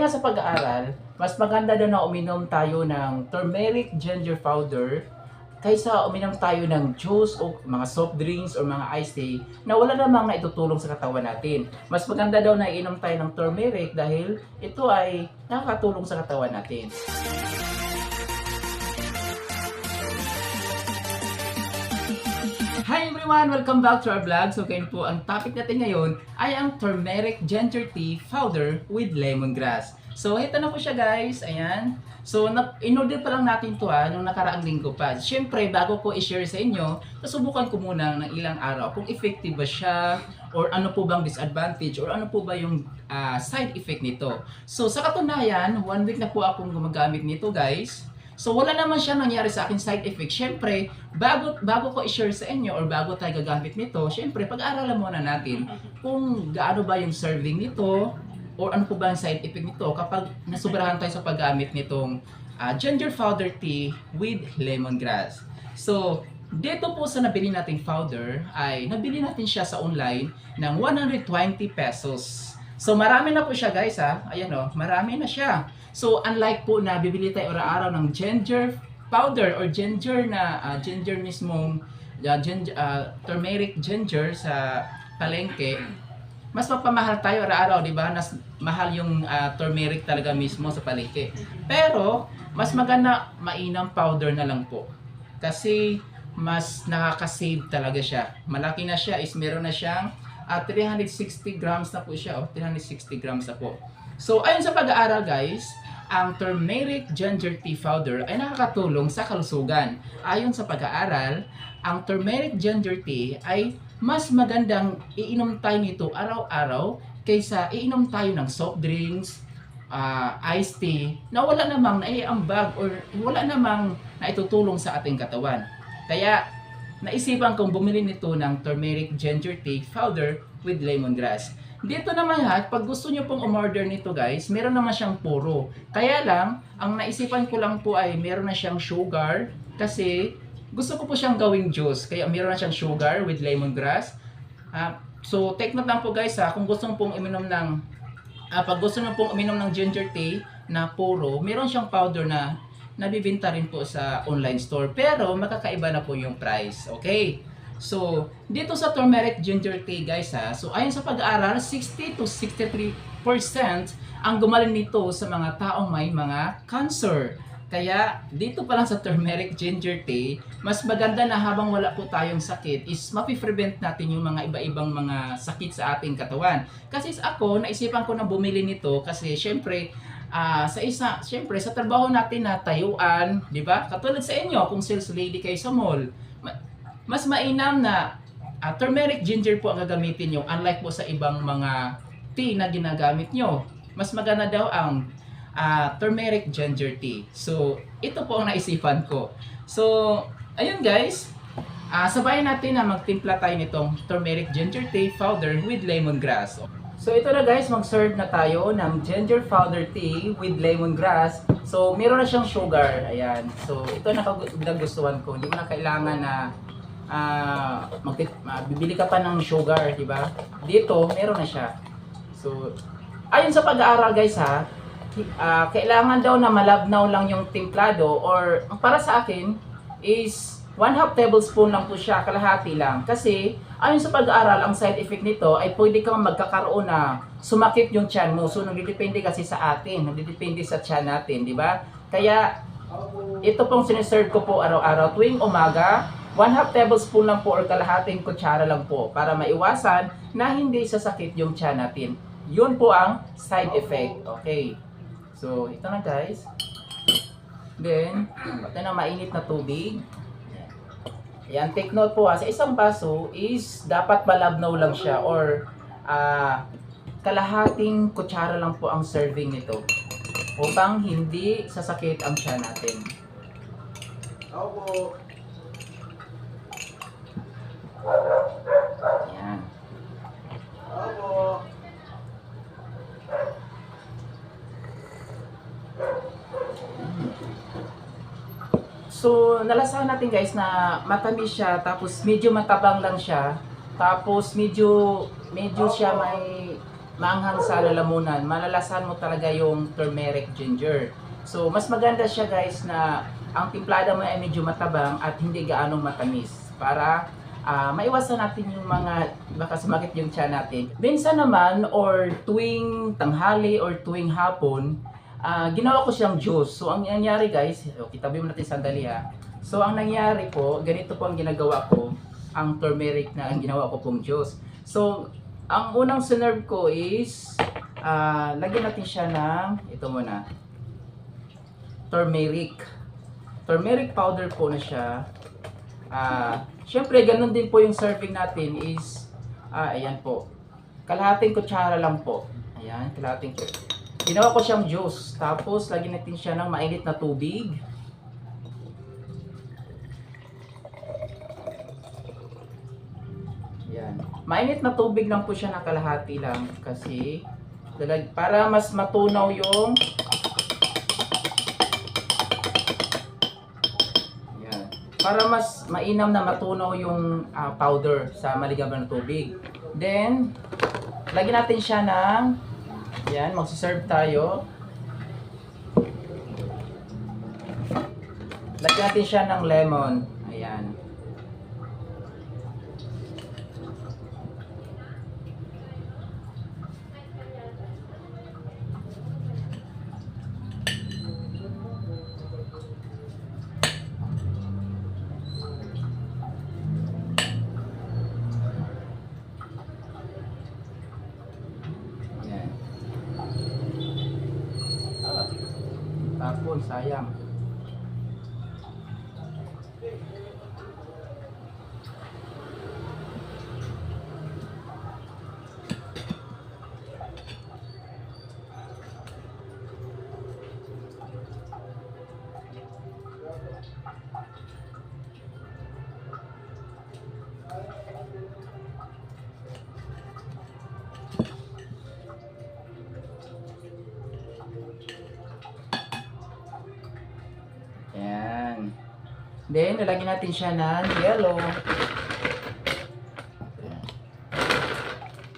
nga sa pag-aaral, mas maganda daw na uminom tayo ng turmeric ginger powder kaysa uminom tayo ng juice o mga soft drinks o mga iced tea na wala namang naitutulong sa katawan natin. Mas maganda daw na inom tayo ng turmeric dahil ito ay nakakatulong sa katawan natin. Hi everyone! Welcome back to our vlog. So ngayon po, ang topic natin ngayon ay ang turmeric ginger tea powder with lemongrass. So ito na po siya guys, ayan. So in-order pa lang natin to nung nakaraang linggo pa. Siyempre, bago ko i-share sa inyo, nasubukan ko muna ng ilang araw kung effective ba siya or ano po bang disadvantage or ano po ba yung side effect nito. So sa katunayan, 1 week na po akong gumagamit nito guys. So wala naman siya nangyari sa akin side effect. Syempre, bago ko i-share sa inyo or bago tayo gagamit nito, syempre pag-aralan muna natin kung gaano ba yung serving nito or ano po ba yung side effect nito kapag nasubrahan tayo sa paggamit nitong ginger powder tea with lemongrass. So, dito po sa nabili nating powder ay nabili natin siya sa online ng 120 pesos. So marami na po siya guys ayan marami na siya. So unlike po na bibili tayo araw-araw ng ginger powder or ginger na ginger mismong turmeric ginger sa palengke, mas mapamahal tayo araw-araw, di ba? Mahal yung turmeric talaga mismo sa palengke. Pero mas maganda mainam powder na lang po. Kasi mas nakaka-save talaga siya. Malaki na siya, is meron na siyang 360 grams na po siya, 360 grams na po. So ayon sa pag-aaral guys, ang turmeric ginger tea powder ay nakakatulong sa kalusugan. Ayon sa pag-aaral, ang turmeric ginger tea ay mas magandang iinom tayo nito araw-araw kaysa iinom tayo ng soft drinks, iced tea na wala namang naiambag or wala namang naitutulong sa ating katawan. Kaya naisipan kong bumili nito ng turmeric ginger tea powder with lemongrass. Dito naman pag gusto nyo pong umorder nito guys, meron naman siyang puro. Kaya lang, ang naisipan ko lang po ay meron na siyang sugar kasi gusto ko po siyang gawing juice. Kaya meron na siyang sugar with lemongrass. So take note lang po guys kung gusto nyo pong uminom ng pag gusto nyo pong uminom ng ginger tea na puro, meron siyang powder na nabibenta rin po sa online store. Pero makakaiba na po yung price. Okay? So, dito sa turmeric ginger tea guys so ayon sa pag-aaral, 60 to 63% ang gumaling nito sa mga taong may mga cancer. Kaya dito pa lang sa turmeric ginger tea, mas maganda na habang wala po tayong sakit is mapi-prevent natin yung mga iba-ibang mga sakit sa ating katawan. Kasi ako, naisipan ko na bumili nito kasi syempre syempre sa trabaho natin na tayuan, di ba? Katulad sa inyo, kung sales lady kayo sa mall, mas mainam na turmeric ginger po ang gagamitin nyo unlike po sa ibang mga tea na ginagamit nyo. Mas maganda daw ang turmeric ginger tea. So, ito po ang naisipan ko. So, ayun guys, sabayan natin na magtimpla tayo nitong turmeric ginger tea powder with lemongrass. So, ito na guys, mag-serve na tayo ng ginger powder tea with lemongrass. So, meron na siyang sugar. Ayan. So, ito na nagustuhan ko. Hindi mo na kailangan na bibili ka pa ng sugar, di ba? Dito, meron na siya. So, ayon sa pag-aaral guys kailangan daw na malabnaw lang yung timplado or para sa akin is 1/2 tablespoon lang po siya, kalahati lang. Kasi ayon sa pag-aaral, ang side effect nito ay pwede kang magkakaroon na sumakit yung tiyan mo. So nagdidepende kasi sa atin, nagdidepende sa tiyan natin, di ba? Kaya ito pong siniserve ko po araw-araw tuwing umaga. 1/2 tablespoon lang po or kalahating kutsara lang po para maiwasan na hindi sasakit yung tiyan natin. Yun po ang side effect. Okay. So, ito na guys. Then, ito na mainit na tubig. Ayan, take note po sa isang baso is dapat malabnaw lang siya or kalahating kutsara lang po ang serving nito upang hindi sasakit ang tiyan natin. Opo. Ayan. So, nalasahan natin guys na matamis siya, tapos medyo matabang lang siya, tapos medyo siya may maanghang sa lalamunan, malalasan mo talaga yung turmeric ginger. So, mas maganda siya guys na ang timplada mo ay medyo matabang at hindi gaanong matamis para maiwasan natin yung mga baka sumakit yung tiyan natin. Minsan naman or tuwing tanghali or tuwing hapon, ginawa ko siyang juice. So, ang nangyari guys, okay, tabi mo natin sandali ha. So, ang nangyari po, ganito po ang ginagawa ko, ang turmeric na ang ginawa ko pong juice. So, ang unang sinerve ko is, lagyan natin siya ng, ito muna, turmeric. Turmeric powder po na siya. Syempre, ganun din po yung serving natin is, ayan po, kalahating kutsara lang po. Ayan, kalahating kutsara. Ginawa ko siyang juice. Tapos, lagyan natin siya ng mainit na tubig. Ayan. Mainit na tubig lang po siya na kalahati lang kasi para mas matunaw yung ayan. Para mas mainam na matunaw yung powder sa maligamgam na tubig. Then, lagyan natin siya ng ayan, magsiserve tayo. Lagyan natin siya ng lemon. Ayan. Tapon, sayang. Ayan. Then, nalagyan natin siya ng yellow.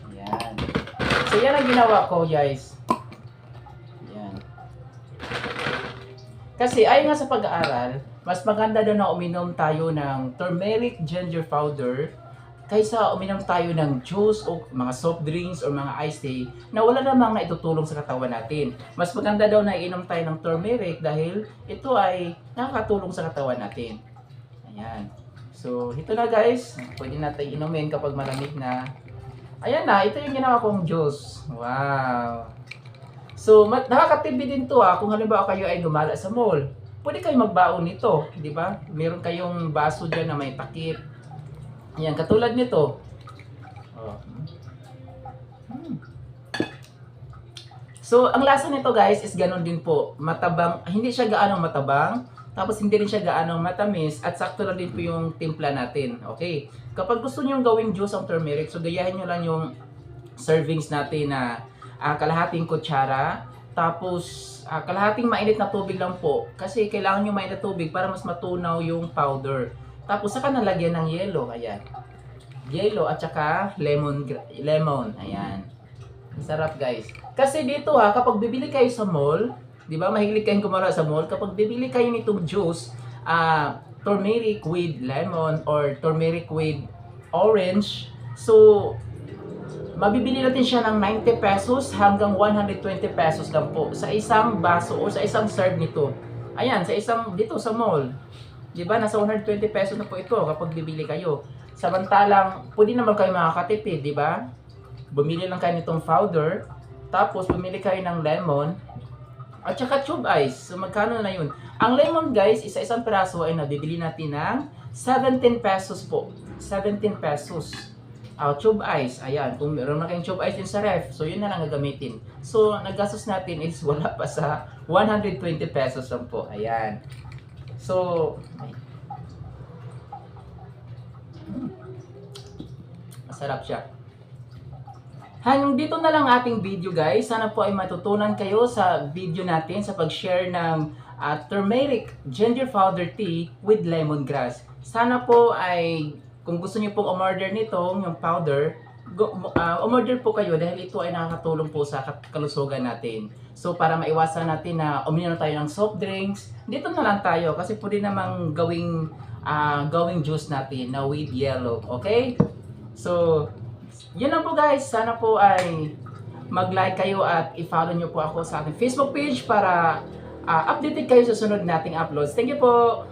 Ayan. So, yan ang ginawa ko, guys. Ayan. Kasi, ayon nga sa pag-aaral, mas maganda daw na uminom tayo ng turmeric ginger powder kaysa uminom tayo ng juice o mga soft drinks o mga iced tea na wala namang naitutulong sa katawan natin. Mas maganda daw na inom tayo ng turmeric dahil ito ay nakakatulong sa katawan natin. Ayan. So, ito na guys. Pwede natin inumin kapag malamig na. Ayan na, ito yung ginawa kong juice. Wow! So, nakakatipid din to kung halimbawa kayo ay gumala sa mall. Pwede kayo magbaon nito, di ba? Meron kayong baso dyan na may takip. Ayan, katulad nito. Oh. So, ang lasa nito guys is ganun din po. Matabang, hindi siya gaanong matabang, tapos hindi rin siya gaanong matamis, at sakto lang din po yung timpla natin. Okay? Kapag gusto niyo gawing juice ang turmeric, so gayahin niyo lang yung servings natin na kalahating kutsara, tapos kalahating mainit na tubig lang po. Kasi kailangan yung mainit na tubig para mas matunaw yung powder. Tapos saka nalagyan ng yellow, ayan. Yellow at saka lemon. Ayan. Sarap guys. Kasi dito kapag bibili kayo sa mall, 'di ba? Mahilig kayong kumara sa mall, kapag bibili kayo nitong juice, turmeric with lemon or turmeric with orange. So, mabibili natin siya ng 90 pesos hanggang 120 pesos lang po sa isang baso o sa isang serve nito. Ayan, sa isang dito sa mall. 'Di ba? Nasa 120 pesos na po ito kapag bibili kayo. Samantalang, pwede naman kayo makakatipid, 'di ba? Bumili lang kayo nitong powder, tapos bumili kayo ng lemon, at saka tube ice. So, magkano na yun? Ang lemon guys, isa-isang piraso ay nabibili natin ng 17 pesos po. 17 pesos. Tube ice, ayan. Kung meron na kayong tube ice din sa ref, so yun na lang gagamitin. So, naggastos natin is wala pa sa 120 pesos lang po. Ayan. So, masarap siya. Hanggang dito na lang ating video guys. Sana po ay matutunan kayo sa video natin sa pag-share ng turmeric ginger powder tea with lemongrass. Sana po ay kung gusto niyo pong umorder nito, yung powder, umorder po kayo dahil ito ay nakakatulong po sa kalusugan natin. So para maiwasan natin na uminom tayo ng soft drinks, dito na lang tayo kasi pwede namang gawing juice natin na with yellow. Okay? So, yun lang po guys. Sana po ay mag-like kayo at i-follow nyo po ako sa aking Facebook page para updated kayo sa sunod nating uploads. Thank you po!